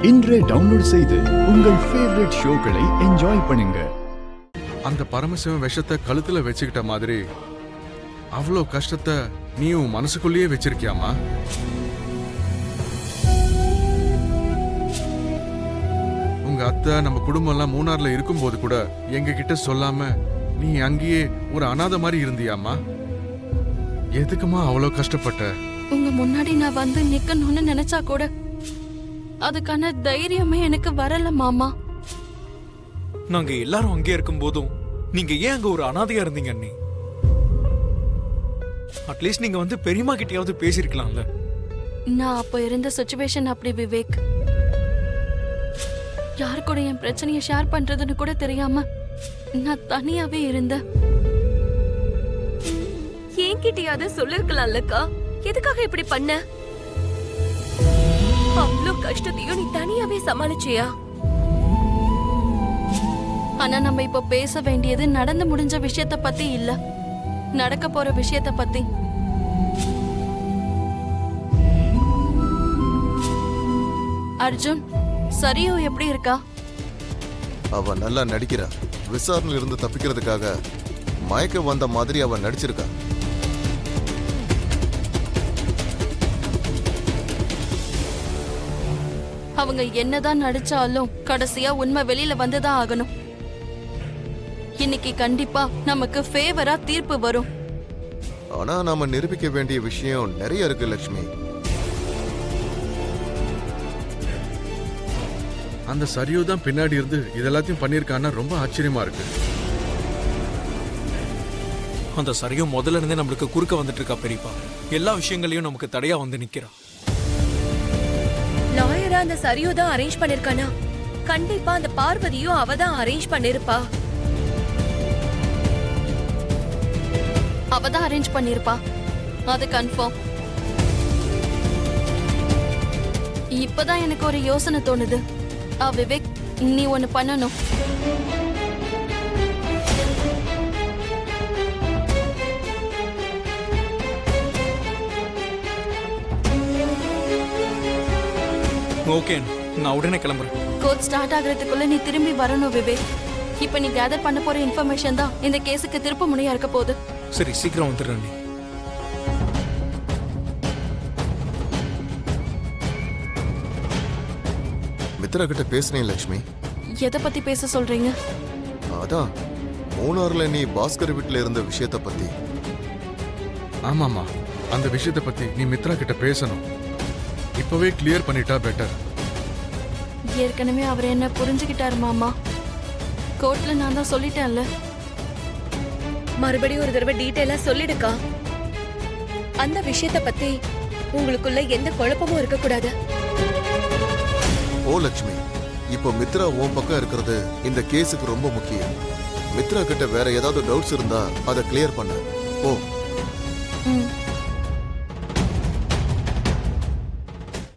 இன்றே டவுன்லோட் செய்து உங்கள் ஃபேவரட் ஷோக்களை என்ஜாய் பண்ணுங்க. அந்த பரமசிவன் விஷத்தை கழுத்துல வச்சுக்கிட்ட மாதிரி அவ்வளோ கஷ்டத்தை நீயும் மனசுக்குள்ளேயே வச்சிருக்கியாமா? உங்க அத்தை நம்ம குடும்பம் எல்லாம் மூணார்ல இருக்கும்போது கூட எங்க கிட்ட சொல்லாம நீ அங்கேயே ஒரு அனாதை மாதிரி இருந்தியாமா? எதுக்குமா அவ்வளோ கஷ்டப்பட்ட? உங்க முன்னாடி நான் வந்து நிக்கணும்னு நினைச்சா கூட அதுக்கான தைரியமே எனக்கு வரல மாமா. நாங்க எல்லாரும் அங்கே இருக்கும் போதும் நீங்க ஏன் அங்க ஒரு அனாதையா இருந்தீங்க அண்ணி? அட்லீஸ்ட் நீங்க வந்து பெரியம்மா கிட்டயாவது பேசிருக்கலாம்ல. நான் அப்ப இருந்த சிச்சுவேஷன் அப்படி விவேக். யாரு கூட என் பிரச்சனையை ஷேர் பண்றதுன்னு கூட தெரியாம நான் தனியாவே இருந்தேன். என்கிட்டயாவது சொல்லிருக்கலாம்லக்கா, எதுக்காக இப்படி பண்ண? அவ்வளவு கஷ்டத்தையும் நீ தனியாவே சமாளிச்சியா? ஆனா நம்ம இப்ப பேச வேண்டியது நடந்து முடிஞ்ச விஷயத்த பத்தி இல்ல, நடக்க போற விஷயத்த பத்தி. அர்ஜுன், சரியோ எப்படி இருக்கா? அவ நல்லா நடிக்கிறா. விசாரணையில இருந்து தப்பிக்கிறதுக்காக மயக்க வந்த மாதிரி அவ நடிச்சிருக்கா. அவங்க என்னதான் நடிச்சாலும் கடைசியா உண்மை வெளியில வந்துதான் ஆகணும். இன்னைக்கு கண்டிப்பா நமக்கு ஃபேவரா தீர்ப்பு வரும். ஆனா நாம நிரூபிக்க வேண்டிய விஷயம் நிறைய இருக்கு லட்சுமி. அந்த சரியோ தான் பின்னாடி இருந்து இதெல்லாத்தையும் பண்ணிருக்கான்னா ரொம்ப ஆச்சரியமா இருக்கு. அந்த சரியும் முதல்ல இருந்தே நம்மளுக்கு குறுக்க வந்துட்டு இருக்கா பெரியப்பா. எல்லா விஷயங்களையும் நமக்கு தடையா வந்து நிக்கிறா. லாயரா அந்த சரியோ தான் அரேஞ்ச் பண்ணிருக்கானா? கண்டிப்பா அந்த பார்வதியும் அவ தான் அரேஞ்ச் பண்ணிருப்பா. அவதான் அரேஞ்ச் பண்ணிருப்பா, அது கன்ஃபார்ம். இப்பதான் எனக்கு ஒரு யோசனை தோணுது. விவேக், நீ ஒன்னு பண்ணணும். ஓகே, நான் உடனே கிளம்புறேன். கோர்ட் ஸ்டார்ட் ஆகுறதுக்குள்ள நீ திரும்பி வரணும் விவேக். இப்ப நீ கேதர் பண்ண போற இன்ஃபர்மேஷன் தான் இந்த கேஸுக்கு திருப்ப முனையா இருக்க போகுது. சரி, சீக்கிரம் வந்துடுறேன். மித்ரா கிட்ட பேசுனேன் லட்சுமி. எதை பத்தி பேச சொல்றீங்க? அதான் மூணாறுல நீ பாஸ்கர் வீட்டுல இருந்த விஷயத்த பத்தி. ஆமாமா, அந்த விஷயத்த பத்தி நீ மித்ரா கிட்ட பேசணும். இப்பவே கிளியர் பண்ணிட்டா பெட்டர். ஏற்கனவே அவர் என்ன புரிஞ்சுக்கிட்டாரு மாமா. கோர்ட்ல நான் தான் சொல்லிட்டேன்ல. மறுபடியும் ஒரு தடவை டீடைலா சொல்லிடுக்கா. அந்த விஷயத்த பத்தி உங்களுக்குள்ள எந்த குழப்பமும் இருக்க கூடாது. ஓ லட்சுமி, இப்போ மித்ரா உன் பக்கம் இருக்கிறது இந்த கேஸுக்கு ரொம்ப முக்கியம். மித்ரா கிட்ட வேற ஏதாவது டவுட்ஸ் இருந்தா அதை கிளியர் பண்ணு. ஓ.